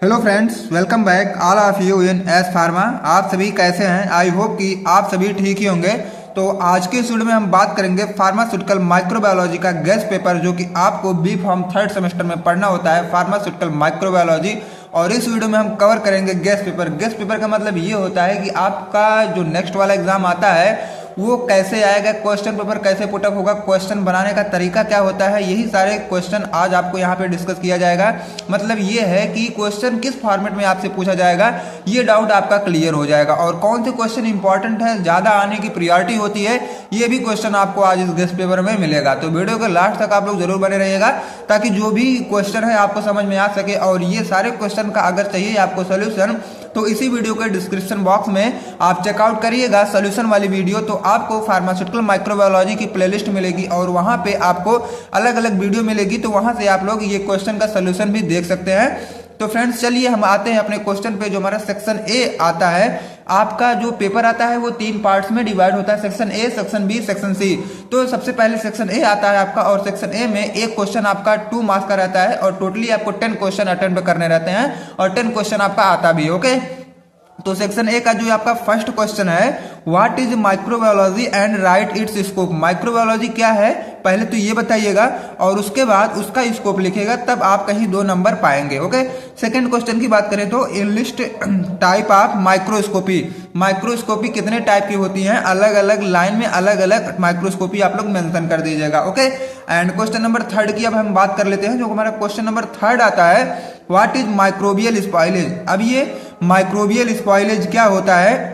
Hello friends, welcome back all of you in S pharma. आप सभी कैसे हैं? आई होप कि आप सभी ठीक ही होंगे। तो आज के इस वीडियो में हम बात करेंगे फार्मास्यूटिकल माइक्रोबायोलॉजी का गेस्ट पेपर, जो कि आपको बी फॉर्म थर्ड सेमेस्टर में पढ़ना होता है, फार्मास्यूटिकल माइक्रोबायोलॉजी। और इस वीडियो में हम कवर करेंगे गेस्ट पेपर। गेस्ट पेपर का मतलब ये होता है कि आपका जो नेक्स्ट वाला एग्जाम आता है वो कैसे आएगा, क्वेश्चन पेपर कैसे पुटअप होगा, क्वेश्चन बनाने का तरीका क्या होता है, यही सारे क्वेश्चन आज आपको यहाँ पे डिस्कस किया जाएगा। मतलब ये है कि क्वेश्चन किस फॉर्मेट में आपसे पूछा जाएगा, ये डाउट आपका क्लियर हो जाएगा। और कौन से क्वेश्चन इंपॉर्टेंट है, ज़्यादा आने की प्रियोरिटी होती है, ये भी क्वेश्चन आपको आज इस गेस्ट पेपर में मिलेगा। तो वीडियो के लास्ट तक आप लोग जरूर बने रहिएगा ताकि जो भी क्वेश्चन है आपको समझ में आ सके। और ये सारे क्वेश्चन का अगर चाहिए आपको सोल्यूशन, तो इसी वीडियो के डिस्क्रिप्शन बॉक्स में आप चेकआउट करिएगा सोल्यूशन वाली वीडियो। तो आपको फार्मास्यूटिकल माइक्रोबायोलॉजी की प्लेलिस्ट मिलेगी और वहां पे आपको अलग अलग वीडियो मिलेगी, तो वहां से आप लोग ये क्वेश्चन का सोल्यूशन भी देख सकते हैं। तो फ्रेंड्स चलिए हम आते हैं अपने क्वेश्चन पे। जो हमारा सेक्शन ए आता है, आपका जो पेपर आता है वो 3 पार्ट्स में डिवाइड होता है, section A, section B, section C. तो सबसे पहले सेक्शन ए आता है आपका, और सेक्शन ए में एक क्वेश्चन आपका 2 मार्क्स का रहता है और टोटली आपको 10 क्वेश्चन अटेम्प्ट करने रहते हैं और 10 क्वेश्चन आपका आता भी। ओके, तो सेक्शन ए का जो आपका फर्स्ट क्वेश्चन है, what is microbiology and write it's scope. Microbiology क्या है पहले तो ये बताइएगा और उसके बाद उसका स्कोप लिखिएगा, तब आप कहीं 2 नंबर पाएंगे। ओके, सेकंड क्वेश्चन की बात करें तो list type of microscopy. Microscopy कितने टाइप की होती हैं, अलग अलग लाइन में अलग अलग माइक्रोस्कोपी आप लोग मेंशन कर दीजिएगा। Okay, and question number third की अब हम बात कर लेते हैं। जो हमारा क्वेश्चन नंबर थर्ड आता है, व्हाट इज माइक्रोबियल स्पॉइलेज। अब ये माइक्रोबियल स्पॉइलेज क्या होता है,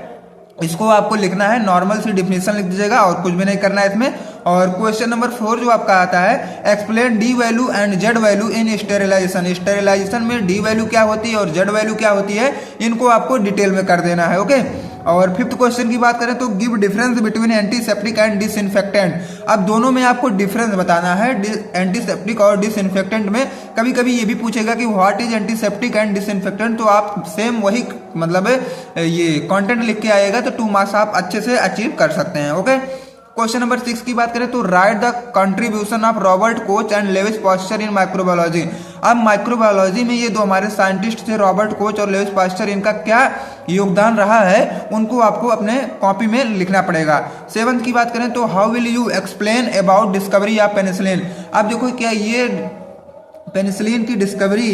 इसको आपको लिखना है, नॉर्मल सी डिफिनेशन लिख दीजिएगा और कुछ भी नहीं करना है इसमें। और क्वेश्चन नंबर 4 जो आपका आता है, explain D value and Z value in sterilization. Sterilization में डी वैल्यू क्या होती है और जेड वैल्यू क्या होती है, इनको आपको डिटेल में कर देना है। ओके, और फिफ्थ क्वेश्चन की बात करें तो give difference between antiseptic and disinfectant. अब दोनों में आपको डिफरेंस बताना है, एंटीसेप्टिक और डिसइंफेक्टेंट में। कभी कभी ये भी पूछेगा कि what is antiseptic and disinfectant, तो आप सेम वही मतलब ये कंटेंट लिख के आएगा, तो 2 मार्क्स आप अच्छे से अचीव कर सकते हैं। ओके, क्वेश्चन नंबर 6 की बात करें तो write the contribution of Robert Koch and Louis Pasteur in microbiology. अब माइक्रोबायोलॉजी में ये 2 हमारे साइंटिस्ट थे, रॉबर्ट कोच और लेविस पास्चर, इनका क्या योगदान रहा है उनको आपको अपने कॉपी में लिखना पड़ेगा। 7th की बात करें तो how will you explain about discovery of penicillin. अब देखो क्या ये पेनिसिलिन की डिस्कवरी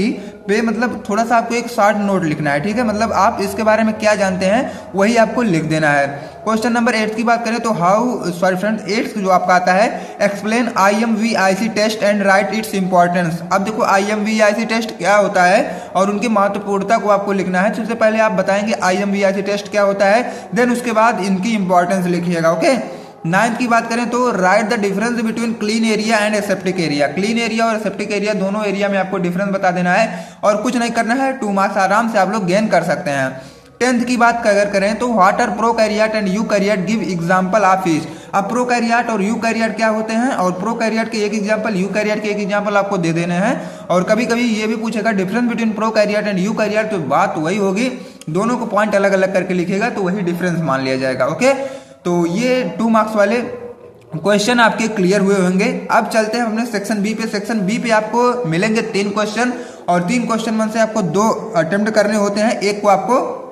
पे मतलब थोड़ा सा आपको एक शॉर्ट नोट लिखना है, ठीक है, मतलब आप इसके बारे में क्या जानते हैं वही आपको लिख देना है। क्वेश्चन नंबर 8 की बात करें तो फ्रेंड्स 8 जो आपका आता है, explain IMVIC test and write its importance. अब देखो IMVIC टेस्ट क्या होता है और उनकी महत्वपूर्णता को आपको लिखना है। सबसे पहले आप बताएंगे IMVIC टेस्ट क्या होता है, देन उसके बाद इनकी इंपॉर्टेंस लिखिएगा। ओके, 9th की बात करें तो write the difference between clean area and aseptic area. Clean area और एसेप्टिक एरिया दोनों एरिया में आपको डिफरेंस बता देना है और कुछ नहीं करना है, 2 मार्क्स आराम से आप लोग गेन कर सकते हैं। 10th की बात अगर करें तो what are prokaryote and eukaryote, give example of each. अब प्रोकैरियोट और यूकैरियोट क्या होते हैं, और प्रोकैरियोट के एक एग्जांपल, यूकैरियोट के एक एग्जांपल आपको दे देने हैं। और कभी कभी ये भी पूछेगा difference between prokaryote and eukaryote, तो बात वही होगी, दोनों को पॉइंट अलग अलग करके लिखेगा तो वही डिफरेंस मान लिया जाएगा। ओके, तो ये 2 मार्क्स वाले क्वेश्चन आपके क्लियर हुए होंगे। अब चलते हैं हमने सेक्शन बी पे। सेक्शन बी पे आपको मिलेंगे 3 क्वेश्चन और 3 क्वेश्चन में से आपको 2 अटेम्प्ट करने होते हैं, एक को आपको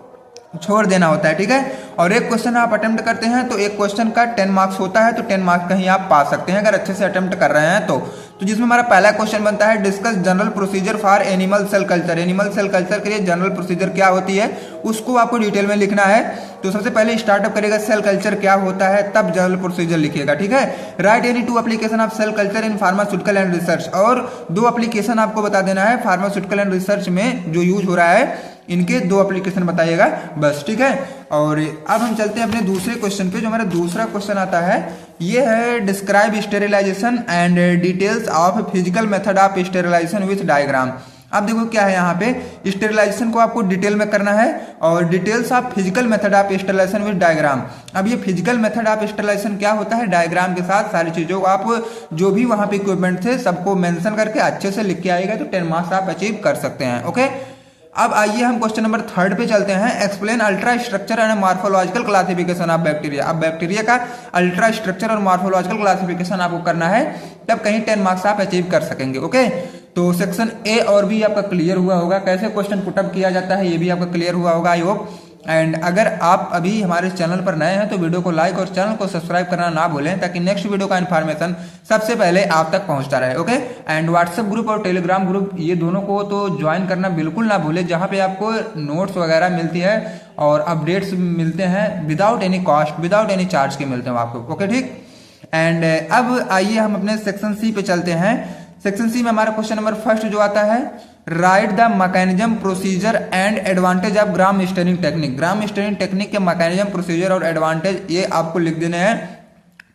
छोड़ देना होता है, ठीक है। और एक क्वेश्चन आप अटेम्प्ट करते हैं तो एक क्वेश्चन का 10 मार्क्स होता है, तो 10 मार्क्स कहीं आप पा सकते हैं अगर अच्छे से अटेम्प्ट कर रहे हैं तो जिसमें हमारा पहला क्वेश्चन बनता है, discuss general procedure for animal cell culture. Animal cell culture के लिए जनरल प्रोसीजर क्या होती है उसको आपको डिटेल में लिखना है। तो सबसे पहले स्टार्टअप करेगा सेल कल्चर क्या होता है, तब जनरल प्रोसीजर लिखिएगा, ठीक है। Write any 2 application of cell culture in pharmaceutical and research, और 2 एप्लीकेशन आपको बता देना है फार्मास्यूटिकल एंड रिसर्च में जो यूज हो रहा है, इनके 2 एप्लीकेशन बताइएगा बस, ठीक है। और अब हम चलते हैं अपने दूसरे क्वेश्चन पे। जो हमारा दूसरा क्वेश्चन आता है ये है, describe sterilization and details of physical method of sterilization with diagram. अब देखो क्या है, यहाँ पे स्टेरिलाइजेशन को आपको डिटेल में करना है और details of physical method of sterilization with diagram. अब ये फिजिकल मेथड ऑफ स्टेरिलाइजेशन क्या होता है, डायग्राम के साथ सारी चीजों को आप जो भी वहां पे इक्विपमेंट थे सबको मेंशन करके अच्छे से लिख के आएगा तो 10 मार्क्स आप अचीव कर सकते हैं। ओके, अब आइए हम क्वेश्चन नंबर 3 पे चलते हैं। Explain ultra structure and morphological classification of bacteria. अब बैक्टीरिया का अल्ट्रा स्ट्रक्चर और मार्फोलॉजिकल क्लासिफिकेशन आपको करना है, तब कहीं 10 मार्क्स आप अचीव कर सकेंगे। ओके, तो सेक्शन ए और बी आपका क्लियर हुआ होगा, कैसे क्वेश्चन पुटअप किया जाता है ये भी आपका क्लियर हुआ होगा आई होप। एंड अगर आप अभी हमारे चैनल पर नए हैं तो वीडियो को लाइक और चैनल को सब्सक्राइब करना ना भूलें, ताकि नेक्स्ट वीडियो का इन्फॉर्मेशन सबसे पहले आप तक पहुंचता रहे। ओके, एंड व्हाट्सएप ग्रुप और टेलीग्राम ग्रुप ये दोनों को तो ज्वाइन करना बिल्कुल ना भूलें, जहां पे आपको नोट्स वगैरह मिलती है और अपडेट्स मिलते हैं without any cost, without any charge के मिलते हैं आपको। ओके ठीक। एंड अब आइए हम अपने सेक्शन सी पे चलते हैं। सेक्शन सी में हमारा क्वेश्चन नंबर फर्स्ट जो आता है, right the mechanism procedure and advantage of gram steering technique. Gram steering technique के मैकेनिज्म प्रोसीजर और एडवांटेज ये आपको लिख देने हैं।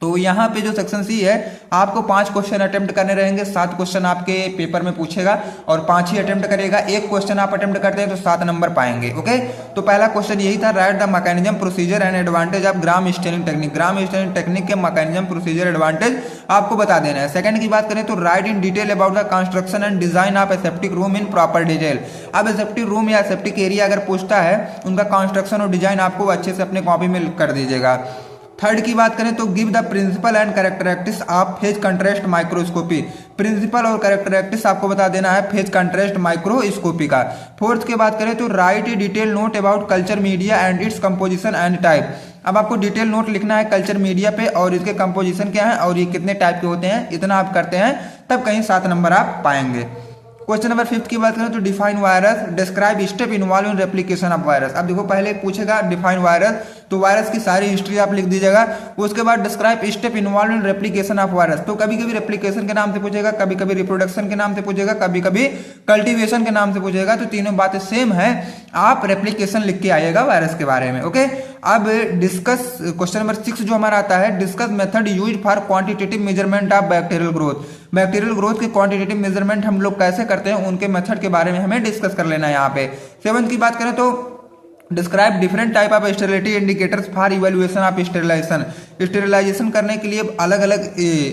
तो यहाँ पे जो सेक्शन सी है आपको 5 क्वेश्चन अटेम्प्ट करने रहेंगे, 7 क्वेश्चन आपके पेपर में पूछेगा और 5 ही अटेम्प्ट करेगा। एक क्वेश्चन आप अटेम्प्ट करते हैं तो 7 नंबर पाएंगे। ओके, तो पहला क्वेश्चन यही था, right the mechanism procedure and advantage of gram steering technique. Gram steering technique के मैकेनिज्म प्रोसीजर एडवांटेज आपको बता देना है। सेकंड की बात करें तो right in detail about the construction and design of aseptic room in proper detail. अब एसेप्टिक रूम या सेप्टिक एरिया अगर पूछता है उनका कंस्ट्रक्शन और डिजाइन आपको अच्छे से अपने कॉपी में कर दीजिएगा। थर्ड की बात करें तो give the principle and characteristics of phase contrast microscopy. Principle और कैरेक्टरिस्टिक्स आपको बता देना है फेज कंट्रास्ट माइक्रोस्कोपी का। फोर्थ की बात करें तो write a detail note about culture media and its composition and type. अब आपको डिटेल नोट लिखना है कल्चर मीडिया पे और इसके कंपोजिशन क्या है और ये कितने टाइप के होते हैं, इतना आप करते हैं तब कहीं 7 नंबर आप पाएंगे। क्वेश्चन नंबर 5 की बात करें तो define virus, describe step involve in replication of virus. अब देखो पहले पूछेगा डिफाइन वायरस, तो वायरस की सारी हिस्ट्री आप लिख दीजिएगा। उसके बाद describe step involve in replication of virus. तो कभी कभी रेप्लिकेशन के नाम से पूछेगा, कभी कभी रिप्रोडक्शन के नाम से पूछेगा, कभी कभी कल्टीवेशन के नाम से पूछेगा। तो तीनों बातें सेम है, आप रेप्लिकेशन लिख के आइएगा वायरस के बारे में। ओके, अब डिस्कस क्वेश्चन नंबर 6 जो हमारा आता है, discuss method used for quantitative measurement of bacterial growth. Bacterial growth के क्वांटिटेटिव मेजरमेंट हम लोग कैसे करते हैं उनके मेथड के बारे में हमें डिस्कस कर लेना है यहाँ पे। 7 की बात करें तो describe different type of sterility indicators for evaluation of sterilization. Sterilization करने के लिए अलग अलग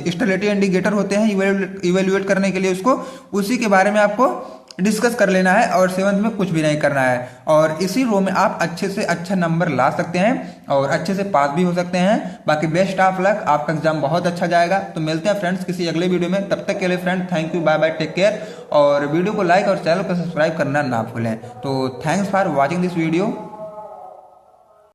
स्टेरिलिटी इंडिकेटर होते हैं इवेल्युएट करने के लिए उसको, उसी के बारे में आपको डिस्कस कर लेना है और 7th में कुछ भी नहीं करना है। और इसी रो में आप अच्छे से अच्छा नंबर ला सकते हैं और अच्छे से पास भी हो सकते हैं। बाकी बेस्ट ऑफ लक, आपका एग्जाम बहुत अच्छा जाएगा। तो मिलते हैं फ्रेंड्स किसी अगले वीडियो में, तब तक के लिए friend thank you, bye bye, take care. और वीडियो को लाइक और चैनल को सब्सक्राइब करना ना भूलें। तो thanks for watching this video.